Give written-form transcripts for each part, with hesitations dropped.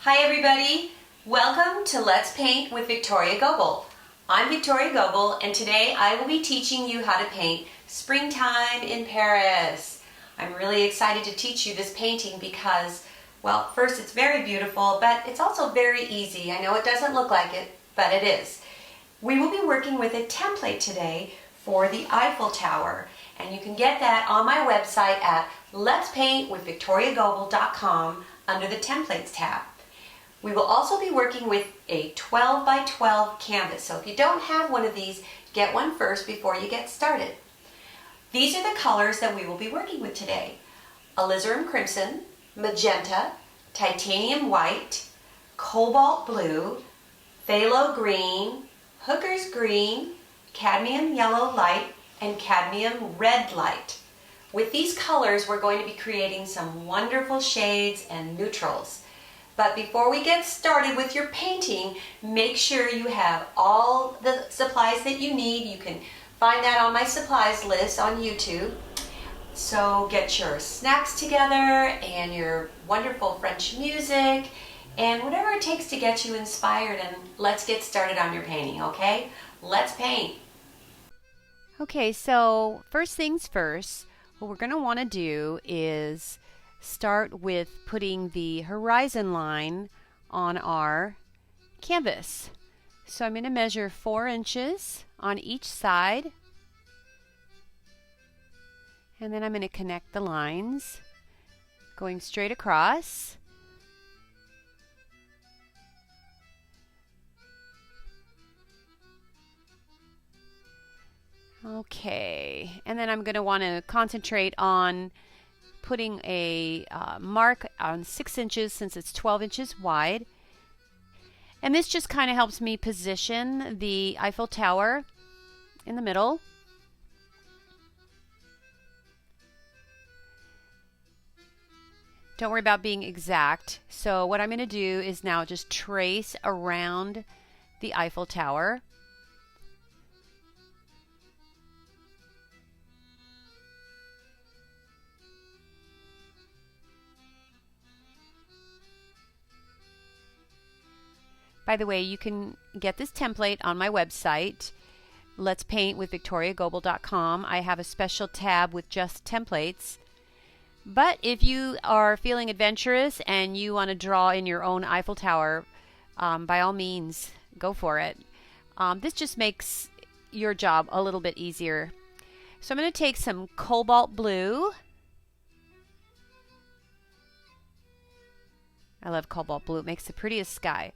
Hi everybody, welcome to Let's Paint with Victoria Goebel. I'm Victoria Goebel and today I will be teaching you how to paint Springtime in Paris. I'm really excited to teach you this painting because, well, first it's very beautiful, but it's also very easy. I know it doesn't look like it, but it is. We will be working with a template today for the Eiffel Tower, and you can get that on my website at letspaintwithvictoriagoebel.com under the Templates tab. We will also be working with a 12 by 12 canvas, so if you don't have one of these, get one first before you get started. These are the colors that we will be working with today: alizarin crimson, magenta, titanium white, cobalt blue, phthalo green, hooker's green, cadmium yellow light, and cadmium red light. With these colors, we're going to be creating some wonderful shades and neutrals. But before we get started with your painting, make sure you have all the supplies that you need. You can find that on my supplies list on YouTube. So get your snacks together and your wonderful French music and whatever it takes to get you inspired, and let's get started on your painting, okay? Let's paint. Okay, so first things first, what we're going to want to do is start with putting the horizon line on our canvas. So I'm going to measure 4 inches on each side, and then I'm going to connect the lines going straight across. Okay, and then I'm going to want to concentrate on putting a mark on 6 inches since it's 12 inches wide. And this just kind of helps me position the Eiffel Tower in the middle. Don't worry about being exact. So what I'm going to do is now just trace around the Eiffel Tower. By the way, you can get this template on my website, letspaintwithvictoriagoebel.com. I have a special tab with just templates. But if you are feeling adventurous and you want to draw in your own Eiffel Tower, by all means, go for it. This just makes your job a little bit easier. So I'm going to take some cobalt blue. I love cobalt blue. It makes the prettiest sky.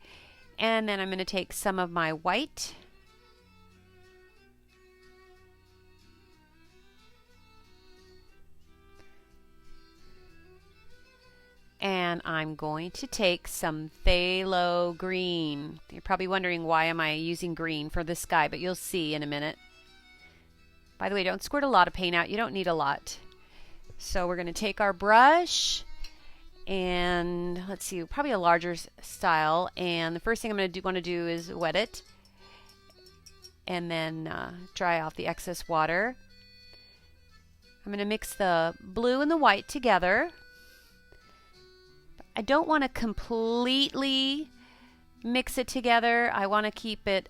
And then I'm going to take some of my white. And I'm going to take some phthalo green. You're probably wondering, why am I using green for the sky, but you'll see in a minute. By the way, don't squirt a lot of paint out. You don't need a lot. So we're going to take our brush, and let's see, probably a larger style, and the first thing I'm going to want to do is wet it and then dry off the excess water. I'm going to mix the blue and the white together. I don't want to completely mix it together. I want to keep it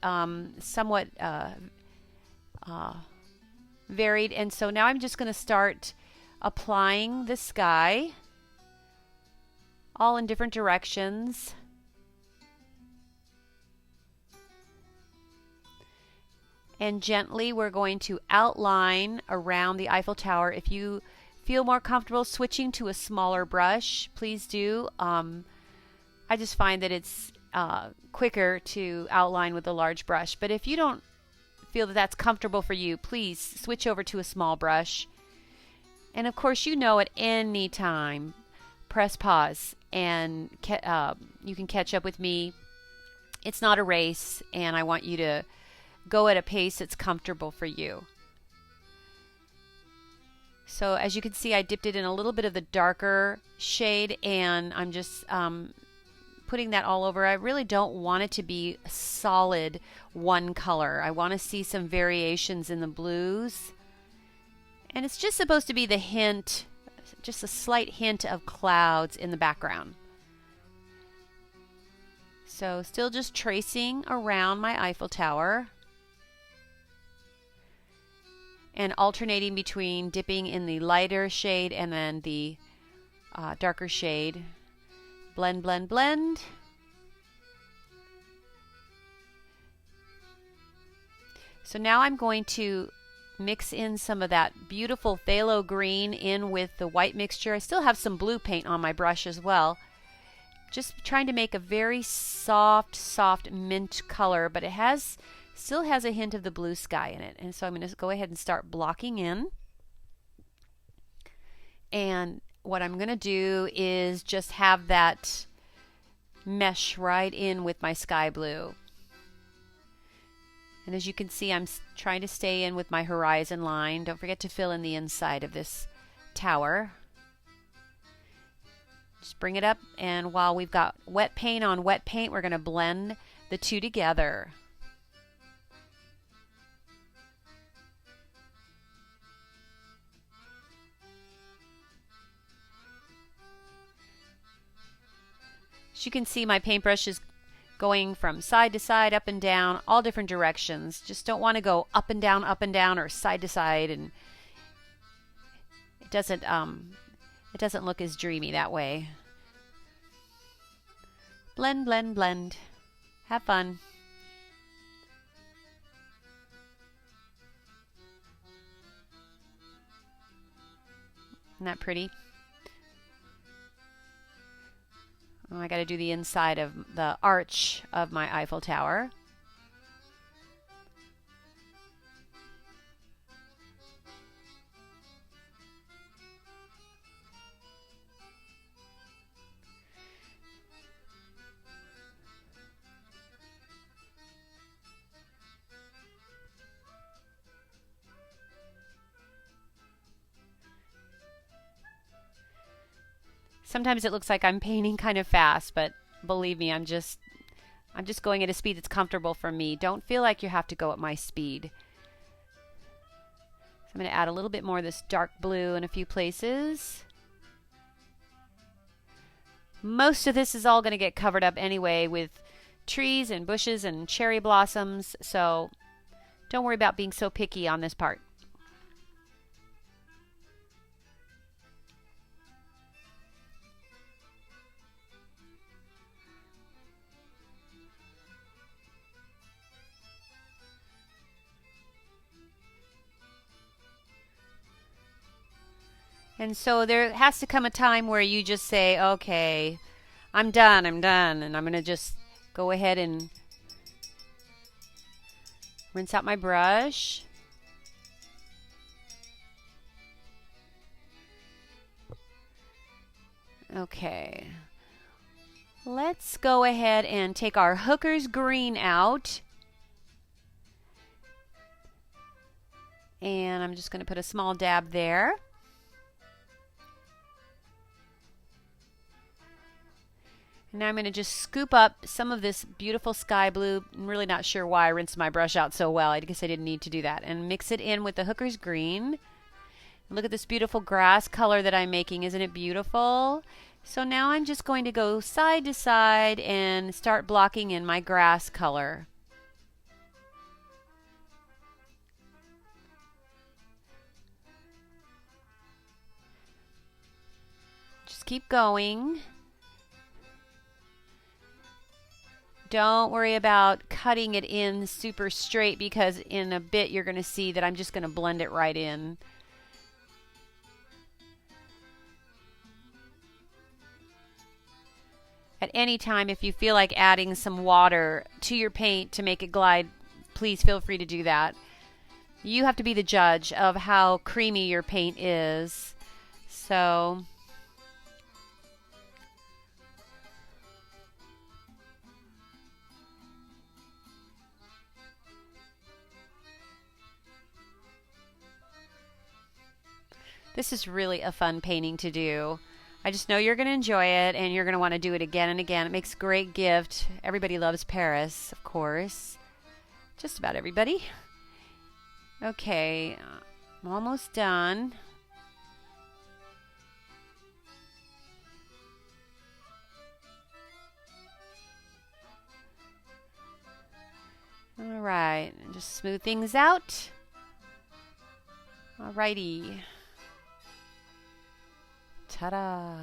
somewhat varied, and so now I'm just going to start applying the sky all in different directions. And gently we're going to outline around the Eiffel Tower. If you feel more comfortable switching to a smaller brush, please do. I just find that it's quicker to outline with a large brush. But if you don't feel that that's comfortable for you, please switch over to a small brush. And of course, you know, at any time, press pause and you can catch up with me. It's not a race, and I want you to go at a pace that's comfortable for you. So as you can see, I dipped it in a little bit of the darker shade, and I'm just putting that all over. I really don't want it to be a solid one color. I want to see some variations in the blues. And it's just supposed to be the hint, just a slight hint of clouds in the background. So still just tracing around my Eiffel Tower and alternating between dipping in the lighter shade and then the darker shade. Blend, blend, blend. So now I'm going to mix in some of that beautiful phthalo green in with the white mixture. I still have some blue paint on my brush as well. Just trying to make a very soft mint color, but it still has a hint of the blue sky in it. And so I'm going to go ahead and start blocking in. And what I'm going to do is just have that mesh right in with my sky blue. And as you can see, I'm trying to stay in with my horizon line. Don't forget to fill in the inside of this tower. Just bring it up, and while we've got wet paint on wet paint, we're going to blend the two together. As you can see, my paintbrush is going from side to side, up and down, all different directions. Just don't want to go up and down, or side to side, and it doesn't look as dreamy that way. Blend, blend, blend. Have fun. Isn't that pretty? Oh, I got to do the inside of the arch of my Eiffel Tower. Sometimes it looks like I'm painting kind of fast, but believe me, I'm just going at a speed that's comfortable for me. Don't feel like you have to go at my speed. So I'm going to add a little bit more of this dark blue in a few places. Most of this is all going to get covered up anyway with trees and bushes and cherry blossoms, so don't worry about being so picky on this part. And so there has to come a time where you just say, okay, I'm done, and I'm going to just go ahead and rinse out my brush. Okay. Let's go ahead and take our Hooker's green out. And I'm just going to put a small dab there. Now I'm going to just scoop up some of this beautiful sky blue. I'm really not sure why I rinsed my brush out so well. I guess I didn't need to do that. And mix it in with the Hooker's green. And look at this beautiful grass color that I'm making. Isn't it beautiful? So now I'm just going to go side to side and start blocking in my grass color. Just keep going. Don't worry about cutting it in super straight, because in a bit you're going to see that I'm just going to blend it right in. At any time, if you feel like adding some water to your paint to make it glide, please feel free to do that. You have to be the judge of how creamy your paint is. So this is really a fun painting to do. I just know you're going to enjoy it, and you're going to want to do it again and again. It makes a great gift. Everybody loves Paris, of course. Just about everybody. Okay, I'm almost done. Just smooth things out. Alrighty. Ta-da!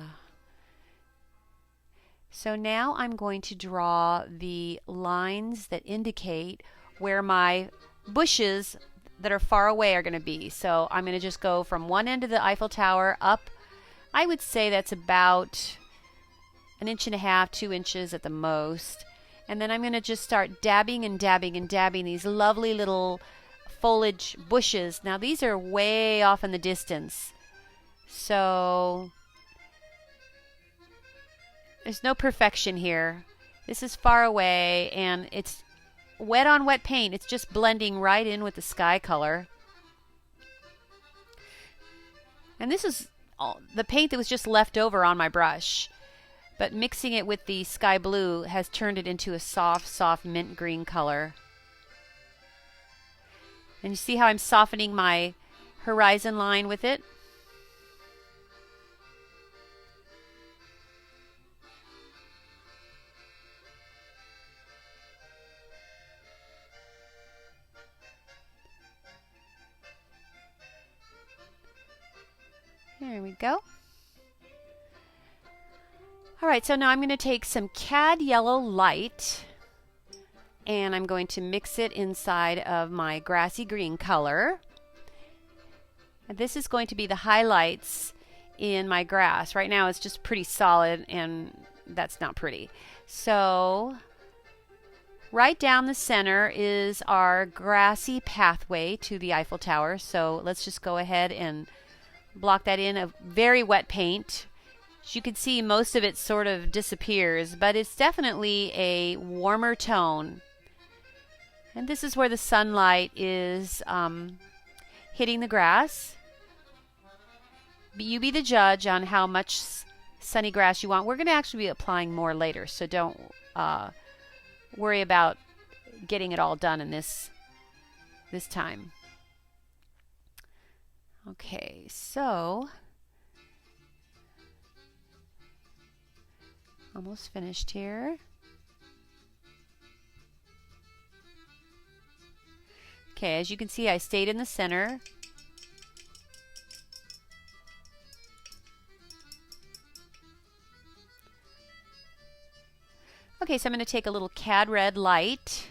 So now I'm going to draw the lines that indicate where my bushes that are far away are going to be. So I'm going to just go from one end of the Eiffel Tower up. I would say that's about 1.5 inches, 2 inches at the most. And then I'm going to just start dabbing and dabbing and dabbing these lovely little foliage bushes. Now these are way off in the distance. So there's no perfection here. This is far away and it's wet on wet paint. It's just blending right in with the sky color. And this is the paint that was just left over on my brush. But mixing it with the sky blue has turned it into a soft, soft mint green color. And you see how I'm softening my horizon line with it? There we go. Alright, so now I'm going to take some cad yellow light and I'm going to mix it inside of my grassy green color. And this is going to be the highlights in my grass. Right now it's just pretty solid and that's not pretty. So right down the center is our grassy pathway to the Eiffel Tower. So let's just go ahead and block that in a very wet paint. As you can see, most of it sort of disappears, but it's definitely a warmer tone. And this is where the sunlight is hitting the grass. You be the judge on how much sunny grass you want. We're going to actually be applying more later, so don't worry about getting it all done in this time. Okay, so almost finished here. Okay, as you can see, I stayed in the center. Okay, so I'm going to take a little cad red light.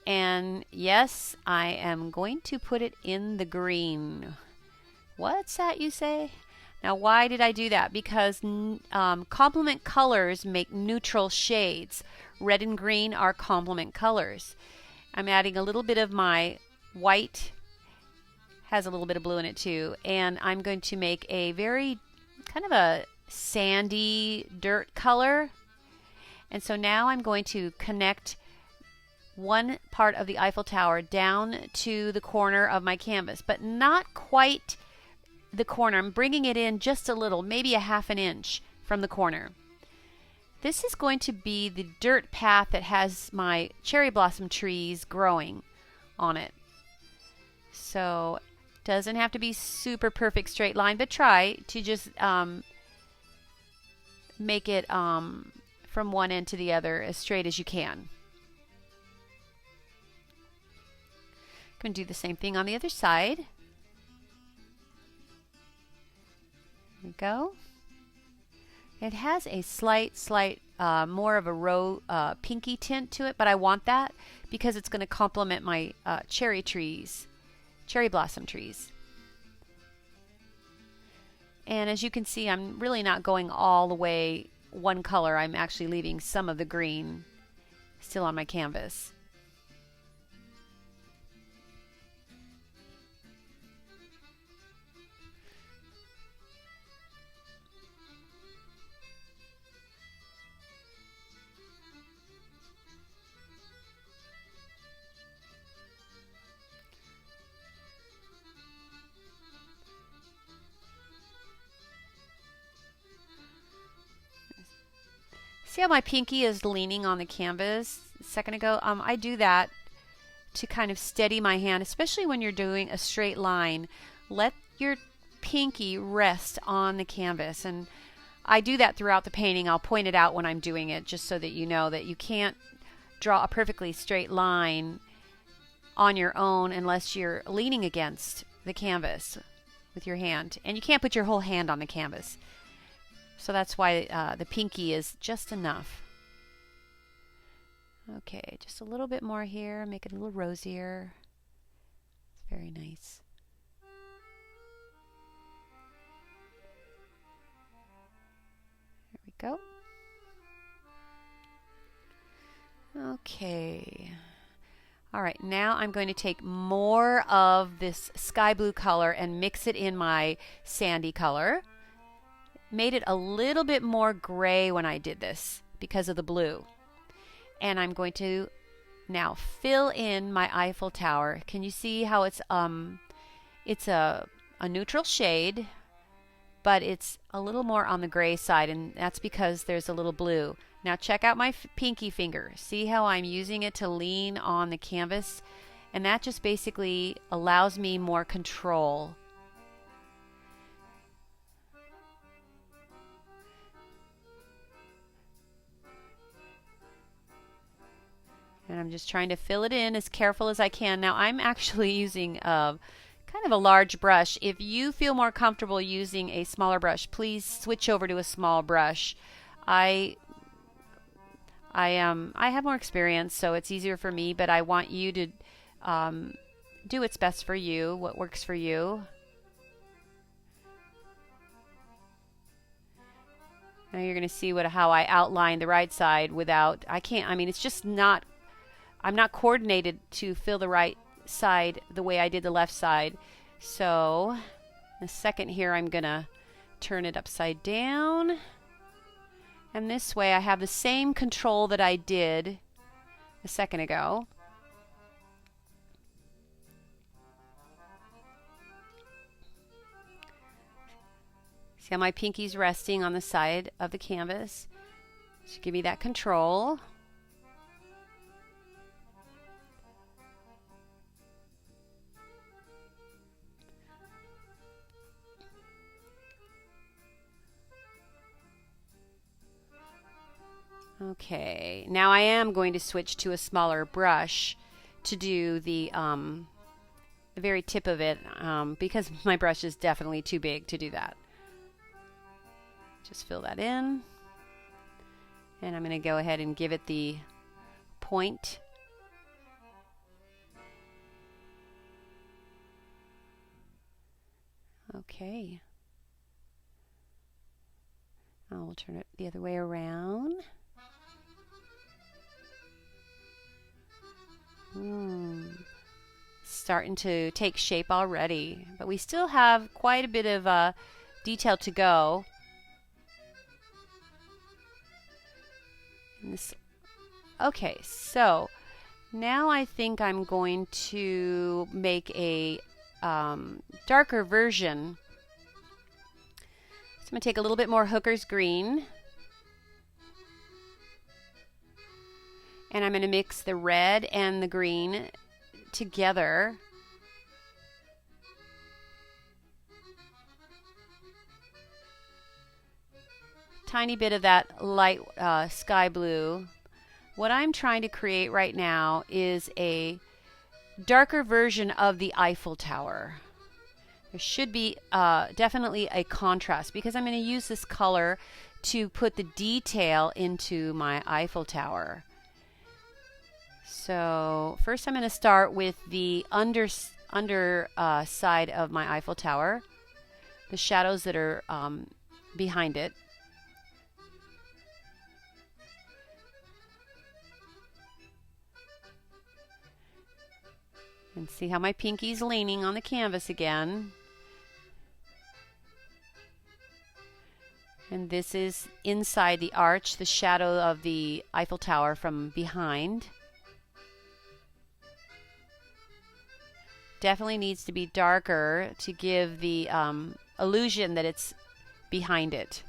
And yes, I am going to put it in the green. What's that, you say? Now, why did I do that? Because complement colors make neutral shades. Red and green are complement colors. I'm adding a little bit of my white, has a little bit of blue in it too, and I'm going to make a very kind of a sandy dirt color. And so now I'm going to connect one part of the Eiffel Tower down to the corner of my canvas, but not quite the corner. I'm bringing it in just a little, maybe 1/2 inch from the corner. This is going to be the dirt path that has my cherry blossom trees growing on it. So doesn't have to be super perfect straight line, but try to just make it from one end to the other as straight as you can. Going to do the same thing on the other side. There we go. It has a slight more of a pinky tint to it, but I want that because it's going to complement my cherry blossom trees. And as you can see, I'm really not going all the way one color. I'm actually leaving some of the green still on my canvas. See how my pinky is leaning on the canvas a second ago? I do that to kind of steady my hand, especially when you're doing a straight line. Let your pinky rest on the canvas. And I do that throughout the painting. I'll point it out when I'm doing it just so that you know that you can't draw a perfectly straight line on your own unless you're leaning against the canvas with your hand. And you can't put your whole hand on the canvas. So that's why the pinky is just enough. Okay, just a little bit more here. Make it a little rosier. It's very nice. There we go. Okay. All right, now I'm going to take more of this sky blue color and mix it in my sandy color. Made it a little bit more gray when I did this because of the blue. And I'm going to now fill in my Eiffel Tower. Can you see how it's a neutral shade, but it's a little more on the gray side, and that's because there's a little blue. Now check out my pinky finger. See how I'm using it to lean on the canvas? And that just basically allows me more control. And I'm just trying to fill it in as careful as I can. Now I'm actually using kind of a large brush. If you feel more comfortable using a smaller brush, please switch over to a small brush. I have more experience, so it's easier for me, but I want you to do what's best for you, what works for you. Now you're going to see how I outline the right side without, it's just not, I'm not coordinated to fill the right side the way I did the left side. So in a second here, I'm going to turn it upside down. And this way I have the same control that I did a second ago. See how my pinky's resting on the side of the canvas? So give me that control. Okay, now I am going to switch to a smaller brush to do the very tip of it because my brush is definitely too big to do that. Just fill that in. And I'm going to go ahead and give it the point. Okay. I'll turn it the other way around. Starting to take shape already, but we still have quite a bit of detail to go. Okay, so now I think I'm going to make a darker version. So I'm going to take a little bit more Hooker's green. And I'm going to mix the red and the green together. Tiny bit of that light sky blue. What I'm trying to create right now is a darker version of the Eiffel Tower. There should be definitely a contrast because I'm going to use this color to put the detail into my Eiffel Tower. So first I'm going to start with the under side of my Eiffel Tower, the shadows that are behind it. And see how my pinky's leaning on the canvas again. And this is inside the arch, the shadow of the Eiffel Tower from behind. Definitely needs to be darker to give the illusion that it's behind it.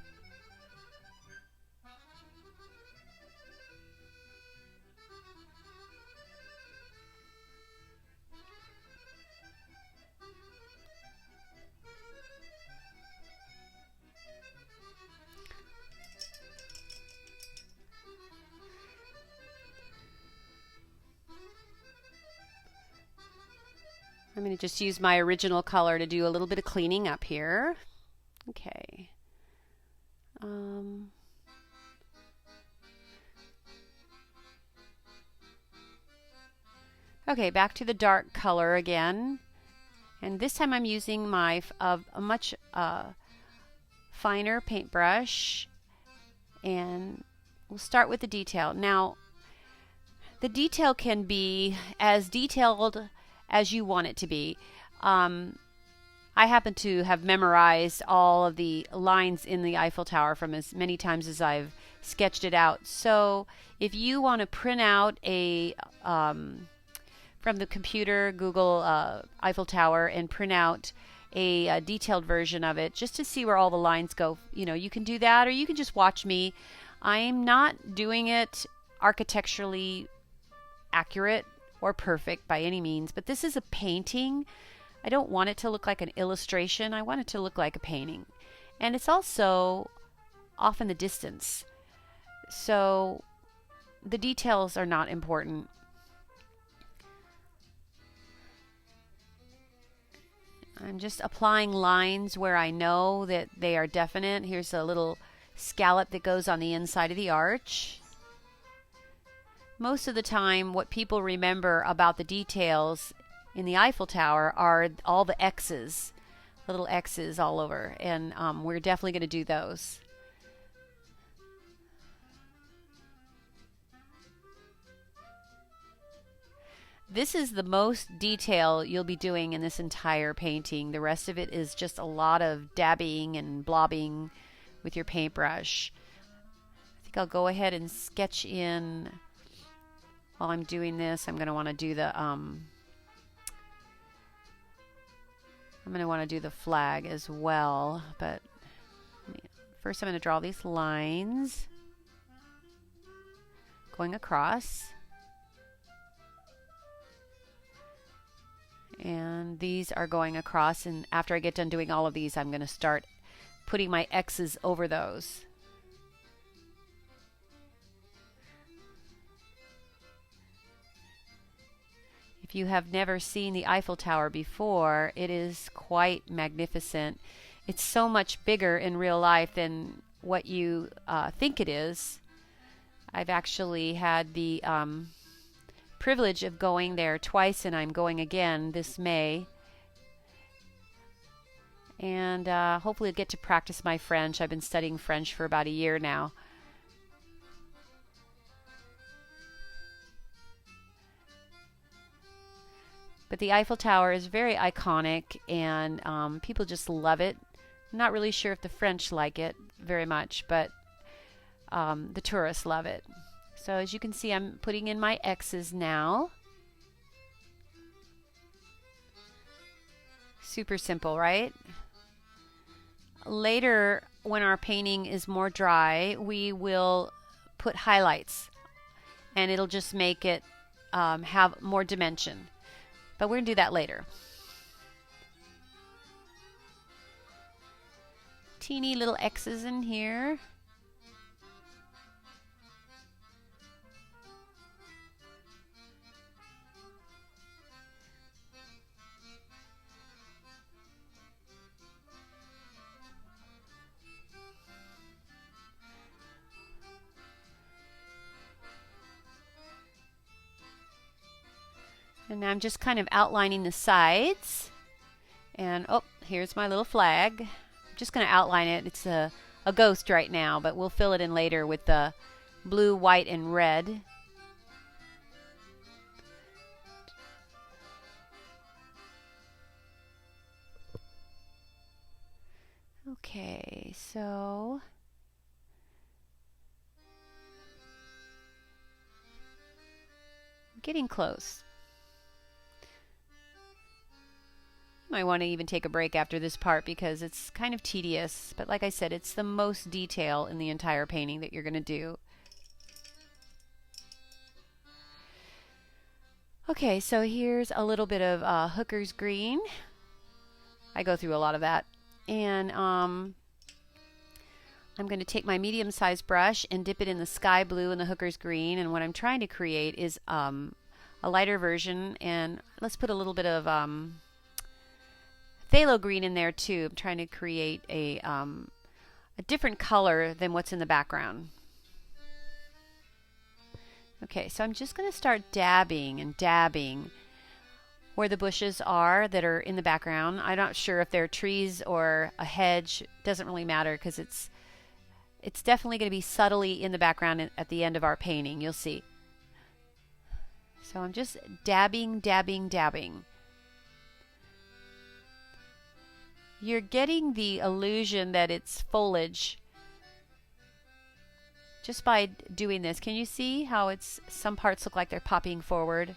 I'm going to just use my original color to do a little bit of cleaning up here. Okay. Okay, back to the dark color again. And this time I'm using a much finer paintbrush. And we'll start with the detail. Now, the detail can be as detailed as you want it to be. I happen to have memorized all of the lines in the Eiffel Tower from as many times as I've sketched it out. So if you want to print out from the computer, Google Eiffel Tower, and print out a detailed version of it just to see where all the lines go, you can do that, or you can just watch me. I'm not doing it architecturally accurate or perfect by any means, but this is a painting. I don't want it to look like an illustration. I want it to look like a painting. And it's also off in the distance. So the details are not important. I'm just applying lines where I know that they are definite. Here's a little scallop that goes on the inside of the arch. Most of the time, what people remember about the details in the Eiffel Tower are all the X's, little X's all over, and we're definitely going to do those. This is the most detail you'll be doing in this entire painting. The rest of it is just a lot of dabbing and blobbing with your paintbrush. I think I'll go ahead and sketch in. While I'm doing this, I'm going to want to do the flag as well, but first I'm going to draw these lines going across. And these are going across, and after I get done doing all of these, I'm going to start putting my X's over those. If you have never seen the Eiffel Tower before, it is quite magnificent. It's so much bigger in real life than what you think it is. I've actually had the privilege of going there twice, and I'm going again this May. And hopefully I'll get to practice my French. I've been studying French for about a year now. But the Eiffel Tower is very iconic, and people just love it. I'm not really sure if the French like it very much, but the tourists love it. So as you can see, I'm putting in my X's now. Super simple, right? Later, when our painting is more dry, we will put highlights, and it'll just make it have more dimension. But we're going to do that later. Teeny little X's in here. And now I'm just kind of outlining the sides. And oh, here's my little flag. I'm just going to outline it. It's a ghost right now, but we'll fill it in later with the blue, white, and red. Okay, so getting close. I want to even take a break after this part because it's kind of tedious, but like I said, it's the most detail in the entire painting that you're going to do. Okay, so here's a little bit of Hooker's green. I go through a lot of that. And I'm going to take my medium-sized brush and dip it in the sky blue and the Hooker's green, and what I'm trying to create is a lighter version, and let's put a little bit of phthalo green in there too. I'm trying to create a different color than what's in the background. Okay, so I'm just going to start dabbing and dabbing where the bushes are that are in the background. I'm not sure if they're trees or a hedge. Doesn't really matter because it's definitely going to be subtly in the background at the end of our painting. You'll see. So I'm just dabbing, dabbing, dabbing. You're getting the illusion that it's foliage just by doing this. Can you see how some parts look like they're popping forward?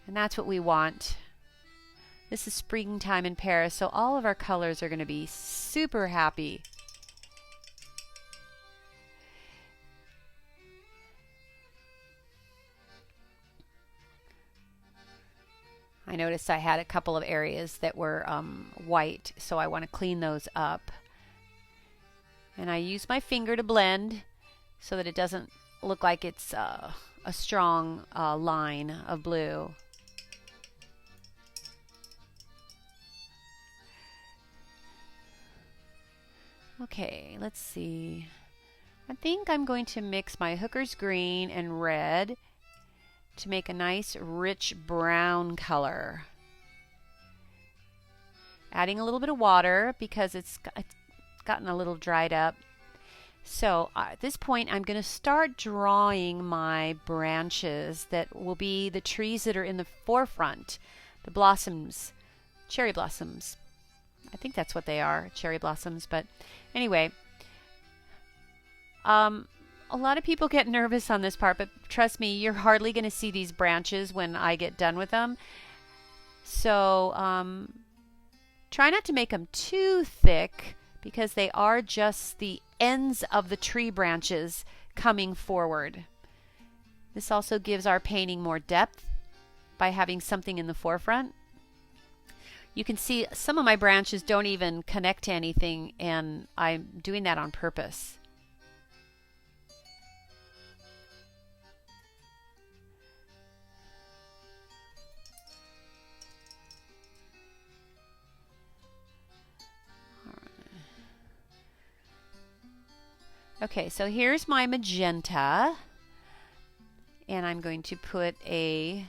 And that's what we want. This is springtime in Paris, so all of our colors are going to be super happy. I noticed I had a couple of areas that were white, so I want to clean those up. And I use my finger to blend so that it doesn't look like it's a strong line of blue. Okay, let's see. I think I'm going to mix my Hooker's green and red to make a nice rich brown color. Adding a little bit of water because it's gotten a little dried up. So at this point I'm going to start drawing my branches that will be the trees that are in the forefront, the blossoms, cherry blossoms. I think that's what they are, cherry blossoms. But anyway, a lot of people get nervous on this part, but trust me, you're hardly going to see these branches when I get done with them. So try not to make them too thick because they are just the ends of the tree branches coming forward. This also gives our painting more depth by having something in the forefront. You can see some of my branches don't even connect to anything, and I'm doing that on purpose. Okay, so here's my magenta, and I'm going to put a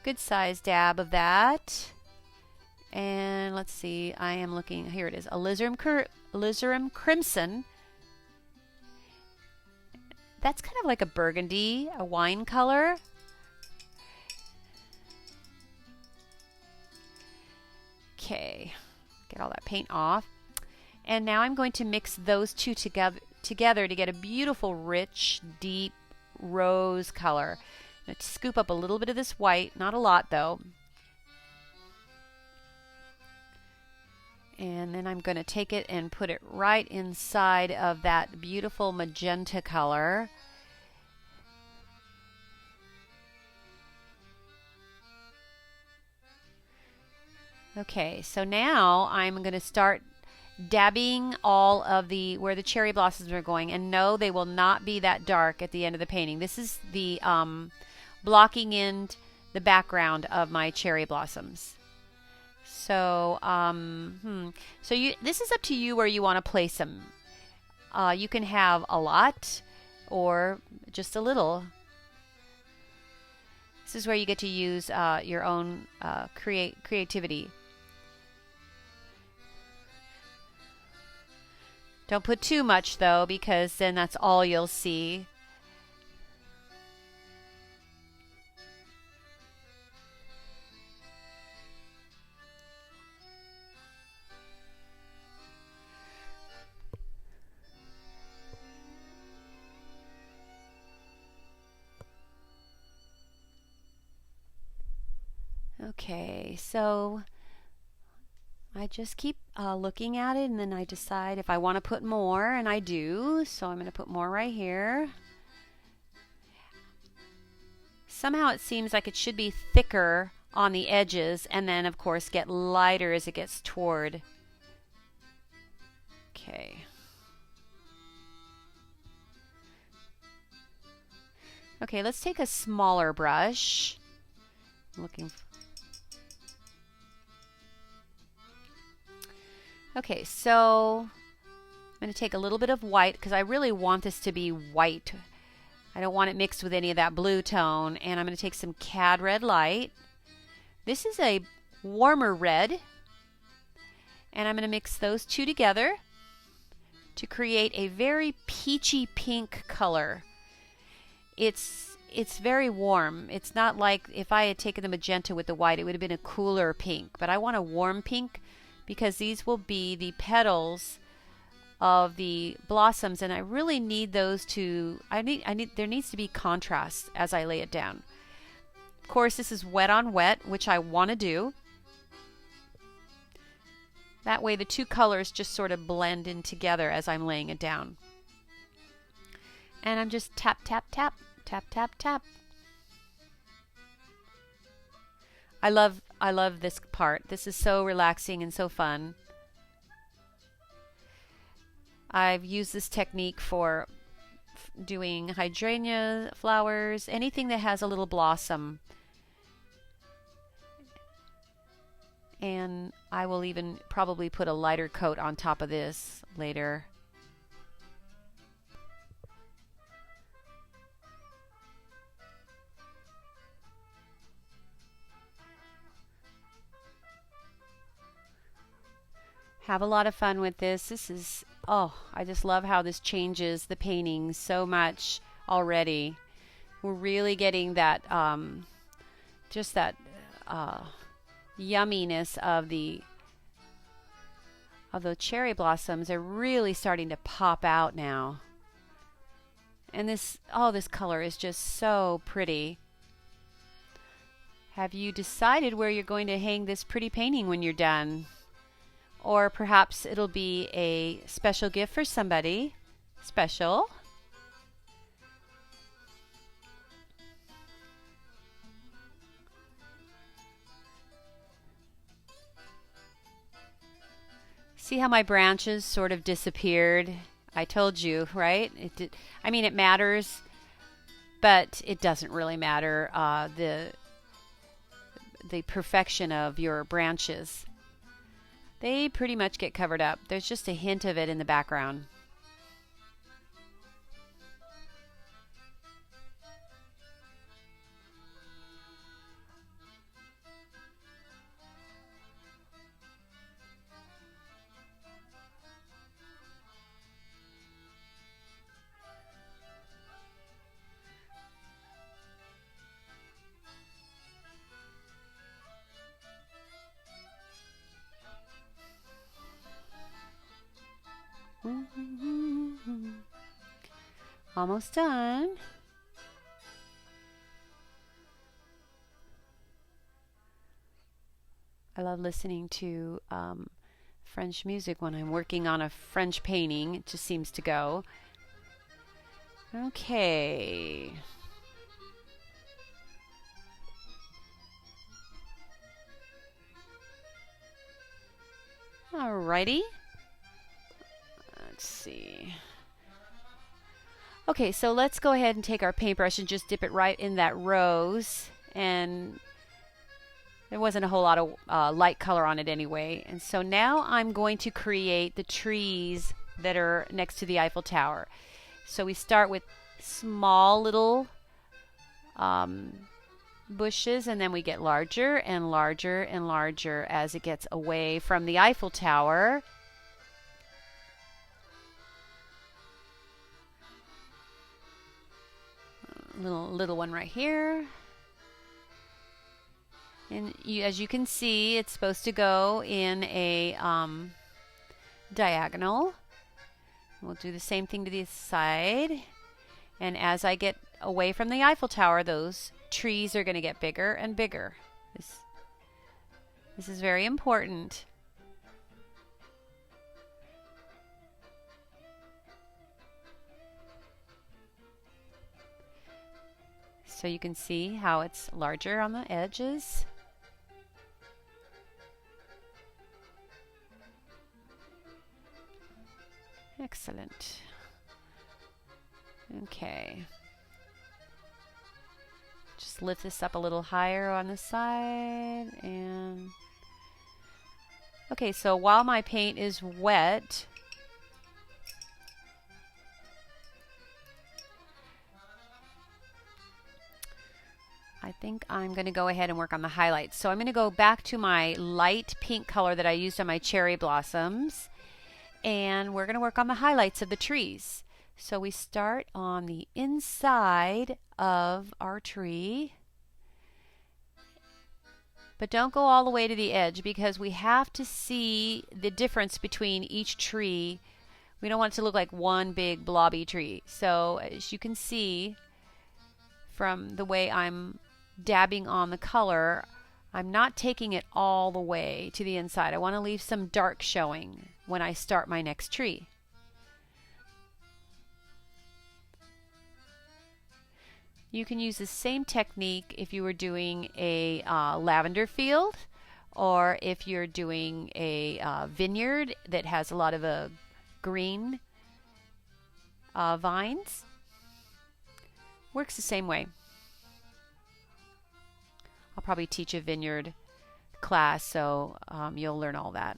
good sized dab of that. And let's see, I am looking, here it is, alizarin crimson. That's kind of like a burgundy, a wine color. Okay, get all that paint off. And now I'm going to mix those two together to get a beautiful, rich, deep rose color. I'm going to scoop up a little bit of this white, not a lot though. And then I'm going to take it and put it right inside of that beautiful magenta color. Okay, so now I'm going to start dabbing all of where the cherry blossoms are going, and no, they will not be that dark at the end of the painting. This is the blocking in the background of my cherry blossoms. So this is up to you where you want to place them. You can have a lot or just a little. This is where you get to use your own creativity. Don't put too much though, because then that's all you'll see. Okay, so I just keep looking at it, and then I decide if I want to put more, and I do. So I'm going to put more right here. Somehow it seems like it should be thicker on the edges, and then of course get lighter as it gets toward. Okay. Okay, let's take a smaller brush. I'm looking for Okay, so I'm going to take a little bit of white because I really want this to be white. I don't want it mixed with any of that blue tone. And I'm going to take some cad red light. This is a warmer red. And I'm going to mix those two together to create a very peachy pink color. It's very warm. It's not like if I had taken the magenta with the white, it would have been a cooler pink. But I want a warm pink because these will be the petals of the blossoms, and I really need those to, there needs to be contrast as I lay it down. Of course, this is wet on wet, which I want to do. That way the two colors just sort of blend in together as I'm laying it down. And I'm just tap, tap, tap, tap, tap, tap. I love this part. This is so relaxing and so fun. I've used this technique for doing hydrangea flowers, anything that has a little blossom. And I will even probably put a lighter coat on top of this later. Have a lot of fun with this. This is, oh, I just love how this changes the painting so much already. We're really getting that, just that yumminess of the cherry blossoms are really starting to pop out now. And this color is just so pretty. Have you decided where you're going to hang this pretty painting when you're done? Or perhaps it'll be a special gift for somebody special. See how my branches sort of disappeared? I told you, right? I mean, it matters, but it doesn't really matter the perfection of your branches. They pretty much get covered up. There's just a hint of it in the background. Almost done. I love listening to French music when I'm working on a French painting. It just seems to go. Okay. Alrighty. Let's see. Okay, so let's go ahead and take our paintbrush and just dip it right in that rose. And there wasn't a whole lot of light color on it anyway. And so now I'm going to create the trees that are next to the Eiffel Tower. So we start with small little bushes, and then we get larger and larger and larger as it gets away from the Eiffel Tower. Little one right here. And as you can see, it's supposed to go in a diagonal. We'll do the same thing to the side. And as I get away from the Eiffel Tower, those trees are going to get bigger and bigger. This is very important. So you can see how it's larger on the edges. Excellent. Okay. Just lift this up a little higher on the side, and Okay, so while my paint is wet, I think I'm going to go ahead and work on the highlights. So I'm going to go back to my light pink color that I used on my cherry blossoms, and we're going to work on the highlights of the trees. So we start on the inside of our tree, but don't go all the way to the edge because we have to see the difference between each tree. We don't want it to look like one big blobby tree. So as you can see from the way I'm dabbing on the color, I'm not taking it all the way to the inside. I want to leave some dark showing when I start my next tree. You can use the same technique if you were doing a lavender field, or if you're doing a vineyard that has a lot of green vines. Works the same way. I'll probably teach a vineyard class, so you'll learn all that.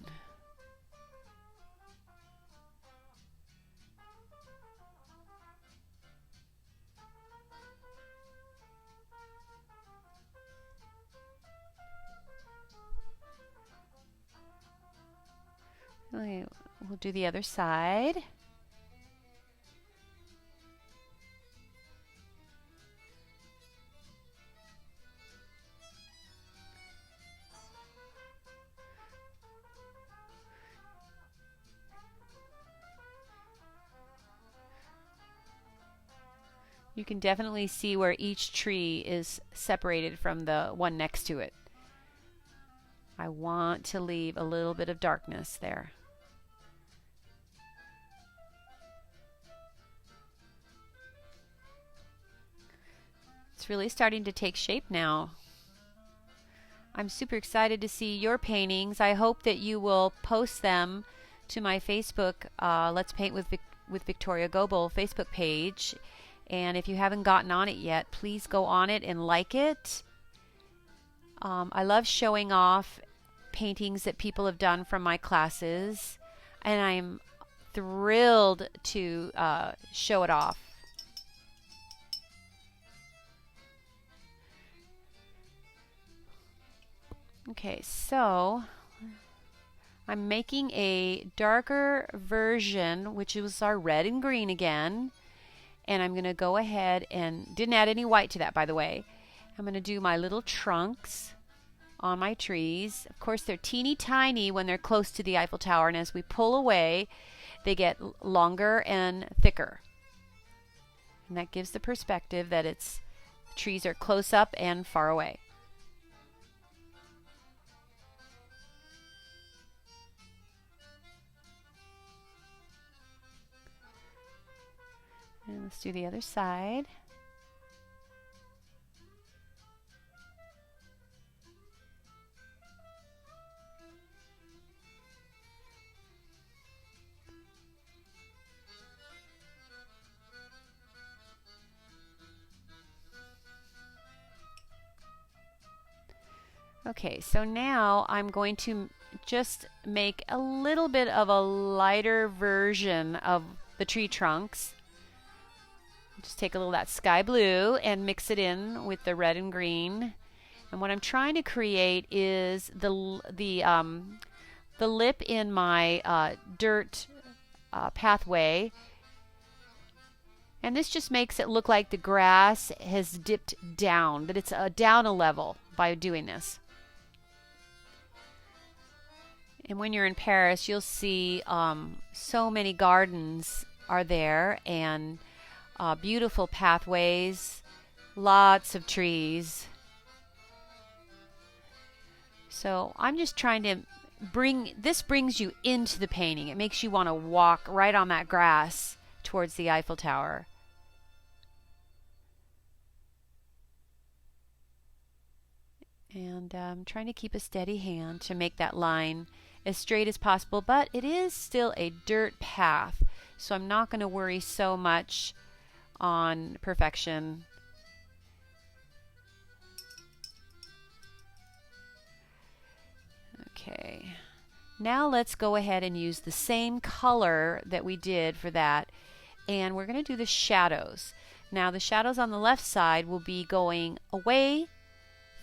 Okay, we'll do the other side. You can definitely see where each tree is separated from the one next to it. I want to leave a little bit of darkness there. It's really starting to take shape now. I'm super excited to see your paintings. I hope that you will post them to my Facebook Let's Paint with Victoria Goebel Facebook page. And if you haven't gotten on it yet, please go on it and like it. I love showing off paintings that people have done from my classes, and I'm thrilled to show it off. Okay, so I'm making a darker version, which is our red and green again. And I'm going to go ahead and, didn't add any white to that, by the way. I'm going to do my little trunks on my trees. Of course, they're teeny tiny when they're close to the Eiffel Tower, and as we pull away, they get longer and thicker. And that gives the perspective that the trees are close up and far away. And let's do the other side. Okay, so now I'm going to just make a little bit of a lighter version of the tree trunks. Just take a little of that sky blue and mix it in with the red and green. And what I'm trying to create is the lip in my dirt pathway. And this just makes it look like the grass has dipped down, that it's down a level by doing this. And when you're in Paris, you'll see so many gardens are there, and beautiful pathways, lots of trees. So I'm just trying to brings you into the painting. It makes you want to walk right on that grass towards the Eiffel Tower. And I'm trying to keep a steady hand to make that line as straight as possible, but it is still a dirt path, so I'm not going to worry so much on perfection. Okay, Now let's go ahead and use the same color that we did for that, and we're going to do the shadows. Now the shadows on the left side will be going away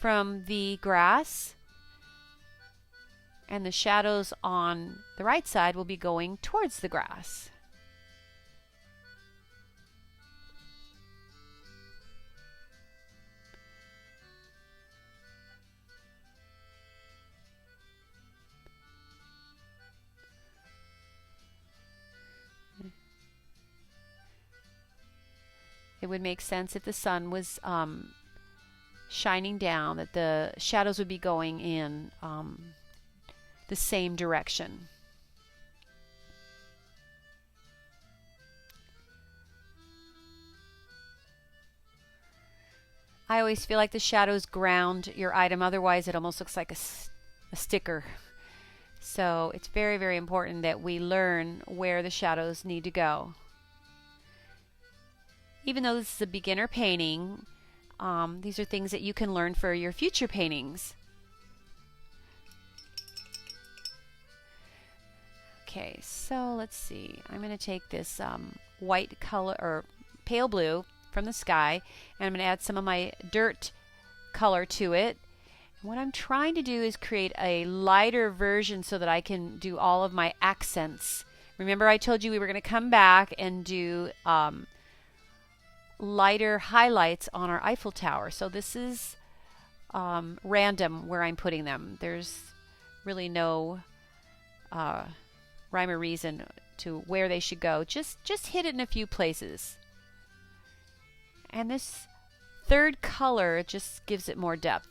from the grass, and the shadows on the right side will be going towards the grass. It would make sense if the sun was shining down, that the shadows would be going in the same direction. I always feel like the shadows ground your item, otherwise it almost looks like a sticker. So it's very, very important that we learn where the shadows need to go. Even though this is a beginner painting, these are things that you can learn for your future paintings. Okay, so let's see. I'm going to take this white color, or pale blue from the sky, and I'm going to add some of my dirt color to it. And what I'm trying to do is create a lighter version so that I can do all of my accents. Remember I told you we were going to come back and do lighter highlights on our Eiffel Tower. So this is random where I'm putting them. There's really no rhyme or reason to where they should go. Just hit it in a few places. And this third color just gives it more depth.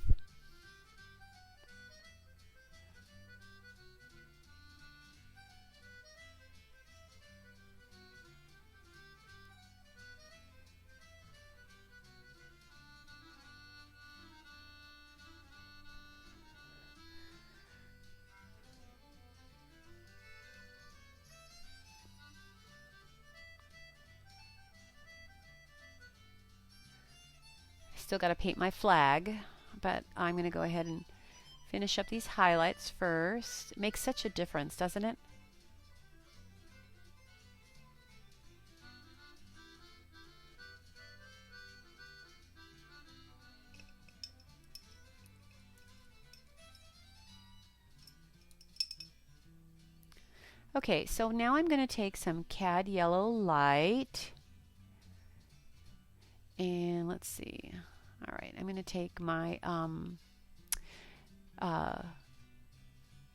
Still got to paint my flag, but I'm going to go ahead and finish up these highlights first. It makes such a difference, doesn't it? Okay, so now I'm going to take some cad yellow light, and let's see. All right, I'm going to take my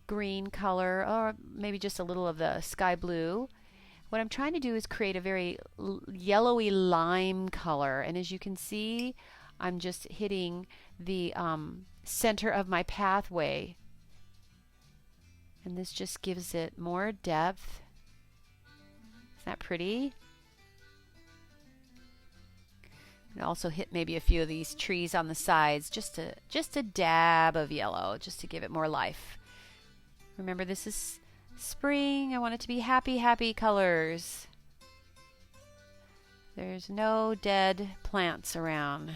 green color, or maybe just a little of the sky blue. What I'm trying to do is create a very yellowy lime color, and as you can see, I'm just hitting the center of my pathway, and this just gives it more depth. Isn't that pretty? And also hit maybe a few of these trees on the sides, just a dab of yellow, just to give it more life. Remember, this is spring. I want it to be happy, happy colors. There's no dead plants around.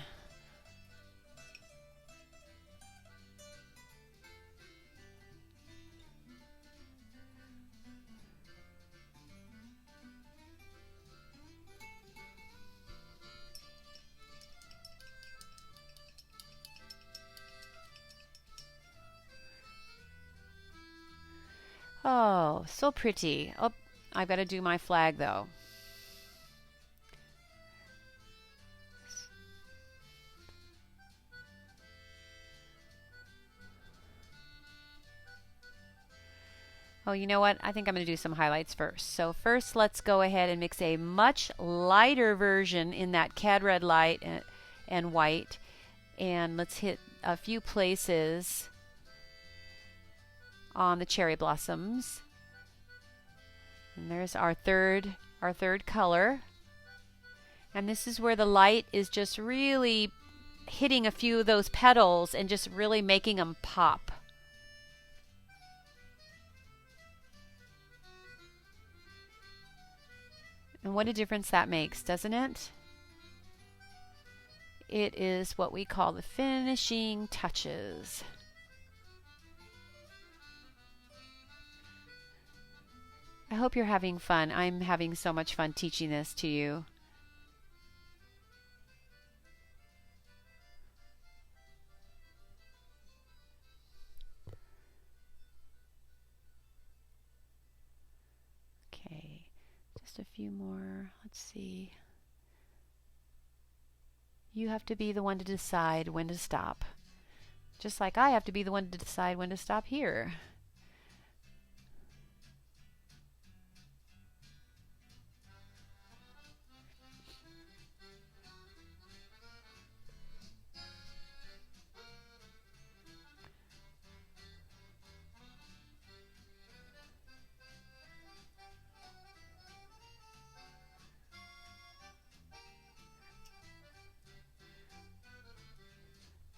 Oh, so pretty. Oh, I've got to do my flag though. Oh, you know what? I think I'm going to do some highlights first. So first, let's go ahead and mix a much lighter version in that cad red light and white. And let's hit a few places on the cherry blossoms. And there's our third color. And this is where the light is just really hitting a few of those petals and just really making them pop. And what a difference that makes, doesn't it? It is what we call the finishing touches. I hope you're having fun. I'm having so much fun teaching this to you. Okay, just a few more. Let's see. You have to be the one to decide when to stop. Just like I have to be the one to decide when to stop here.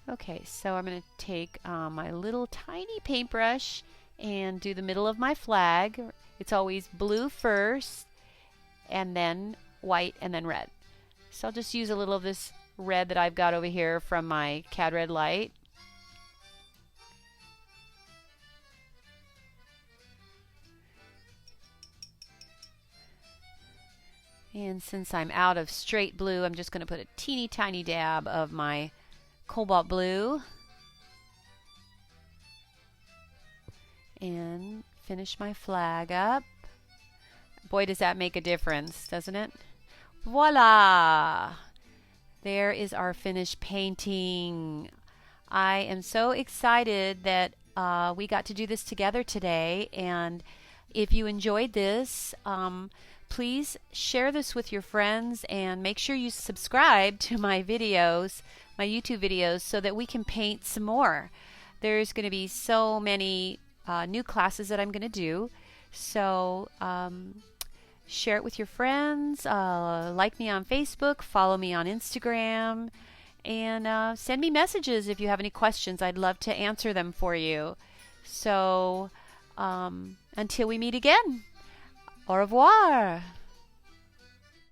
Okay, so I'm going to take my little tiny paintbrush and do the middle of my flag. It's always blue first, and then white, and then red. So I'll just use a little of this red that I've got over here from my CAD red light. And since I'm out of straight blue, I'm just going to put a teeny tiny dab of my cobalt blue and finish my flag up. Boy, does that make a difference, doesn't it? Voila! There is our finished painting. I am so excited that we got to do this together today, and if you enjoyed this, please share this with your friends and make sure you subscribe to my videos, my YouTube videos, so that we can paint some more. There's going to be so many new classes that I'm going to do, so share it with your friends, like me on Facebook, follow me on Instagram, and send me messages if you have any questions. I'd love to answer them for you. So until we meet again, au revoir.